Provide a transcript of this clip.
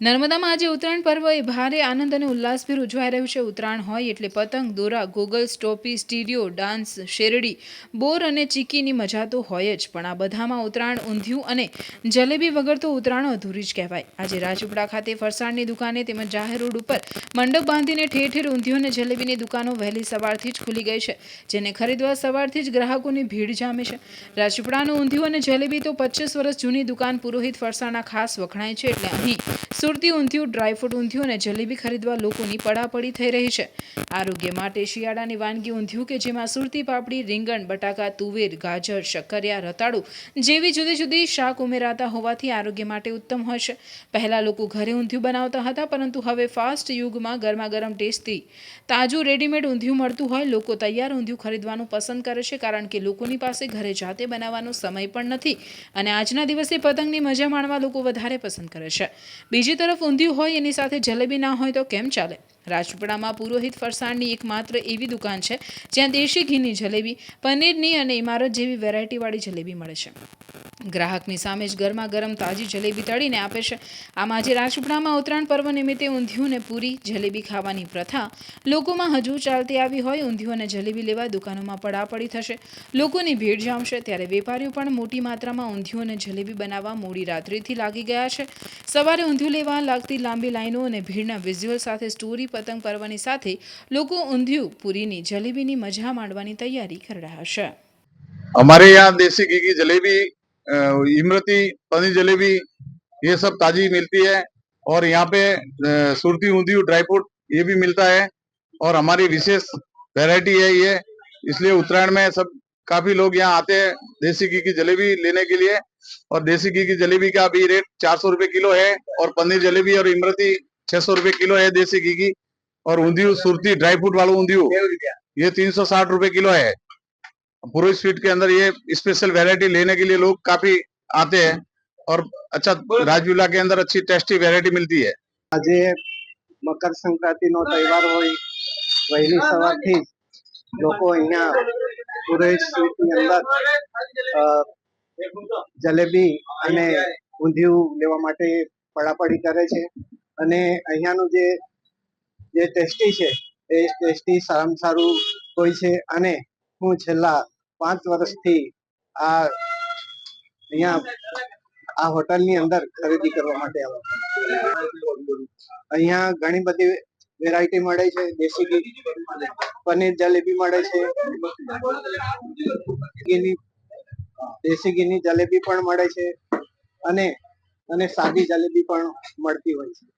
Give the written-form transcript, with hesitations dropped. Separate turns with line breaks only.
નર્મદામાં આજે ઉત્તરાયણ પર્વ એ ભારે આનંદ અને ઉલ્લાસભેર ઉજવાઈ રહ્યું છે. ઉત્તરાયણ હોય એટલે પતંગ, દોરા, ગોગલ્સ, ટોપી, સ્ટીરિયો, ડાન્સ, શેરડી, બોર અને ચીકીની મજા તો હોય જ. પણ આ બધામાં ઉત્તરાયણ, ઊંધિયું અને જલેબી વગર તો ઉત્તરાયણ અધૂરી જ કહેવાય. આજે રાજપીપળા ખાતે ફરસાણની દુકાને તેમજ જાહેર રોડ ઉપર મંડપ બાંધીને ઠેર ઠેર ઊંધિયું અને જલેબીની દુકાનો વહેલી સવારથી જ ખુલી ગઈ છે, જેને ખરીદવા સવારથી જ ગ્રાહકોની ભીડ જામે છે. રાજપીપળાનું ઊંધિયું અને જલેબી તો 25 વર્ષ જૂની દુકાન પુરોહિત ફરસાણના ખાસ વખણાય છે, એટલે અહીં સુરતી ઊંધિયું, ડ્રાયફ્રૂટ ઊંધિયું અને જલેબી ખરીદવા લોકોની પડાપડી થઈ રહી છે. આરોગ્ય માટે શિયાળાની વાનગી ઊંધિયું કે જેમાં સુરતી પાપડી, રીંગણ, બટાકા, તુવેર, ગાજર, શક્કરિયા, રતાળું જેવી જુદી જુદી શાક ઉમેરાતા હોવાથી આરોગ્ય માટે ઉત્તમ હોય છે. પહેલાં લોકો ઘરે ઊંધિયું બનાવતા હતા, પરંતુ હવે ફાસ્ટ યુગમાં ગરમા ગરમ ટેસ્ટી તાજું રેડીમેડ ઊંધિયું મળતું હોય લોકો તૈયાર ઊંધિયું ખરીદવાનું પસંદ કરે છે, કારણ કે લોકોની પાસે ઘરે જાતે બનાવવાનો સમય પણ નથી અને આજના દિવસે પતંગની મજા માણવા લોકો વધારે પસંદ કરે છે. બીજી તરફ ઊંધિયું હોય એની સાથે જલેબી ના હોય તો કેમ ચાલે? રાજપીપળામાં પુરોહિત ફરસાણની એકમાત્ર એવી દુકાન છે જ્યાં દેશી ઘીની જલેબી, પનીરની અને ઇમારત જેવી વેરાયટીવાળી જલેબી મળે છે. ગ્રાહકની સામે જ ગરમા ગરમ તાજી જલેબી તળીને આપે છે. આમ આજે રાજપીપળામાં ઉત્તરાયણ પર્વ નિમિત્તે ઊંધિયું ને પૂરી, જલેબી ખાવાની પ્રથા લોકોમાં હજુ ચાલતી આવી હોય. ઊંધિયું અને જલેબી લેવા દુકાનોમાં પડાપડી થશે, લોકોની ભીડ જામશે, ત્યારે વેપારીઓ પણ મોટી માત્રામાં ઊંધિયું અને જલેબી બનાવવા મોડી રાત્રિથી લાગી ગયા છે. સવારે ઊંધિયું લેવા લાગતી લાંબી લાઈનો અને ભીડના વિઝ્યુઅલ સાથે સ્ટોરી પતંગ પર્વની સાથે લોકો ઊંધિયું, પૂરીની, જલેબીની મજા માણવાની તૈયારી કરી રહ્યા છે.
हमारे यहाँ देसी घी की जलेबी, इमरती, पनीर जलेबी, ये सब ताजी मिलती है और यहाँ पे सुरती ऊंधिયું ड्राई फ्रूट ये भी मिलता है और हमारी विशेष वैरायटी है ये, इसलिए उत्तरायण में सब काफी लोग यहाँ आते हैं देसी घी की जलेबी लेने के लिए। और देसी घी की जलेबी का अभी रेट 400 रुपए किलो है और पनीर जलेबी और इमरती 600 रुपए किलो है देसी घी की। और ऊंधिયું सुरती ड्राई फ्रूट वाला ऊंधिયું ये 360 रुपए किलो है। पूरे स्वीट के अंदर ये स्पेशल वैरायटी लेने के लिए लोग काफी आते हैं और अच्छा राजविला के अंदर अच्छी टेस्टी वैरायटी मिलती है।
આજે મકર સંક્રાંતિનો તહેવાર હોય, વહેલી સવારથી લોકો અહીંયા પુરોહિત સ્વીટની અંદર જલેબી અને ઊંધિયું લેવા માટે પડાપડી કરે છે અને અહીંયાનું જે ટેસ્ટી છે એ ટેસ્ટી સારામાં સારું હોય છે. અને હું છેલ્લા 5 વર્ષથી અહીંયા આ હોટલની અંદર ખરીદી કરવા માટે આવું છું. અહીંયા ઘણી બધી વેરાયટી મળે છે. દેશી ઘી પનીર જલેબી મળે છે, દેશી ઘીની જલેબી પણ મળે છે અને સાદી જલેબી પણ મળતી હોય છે.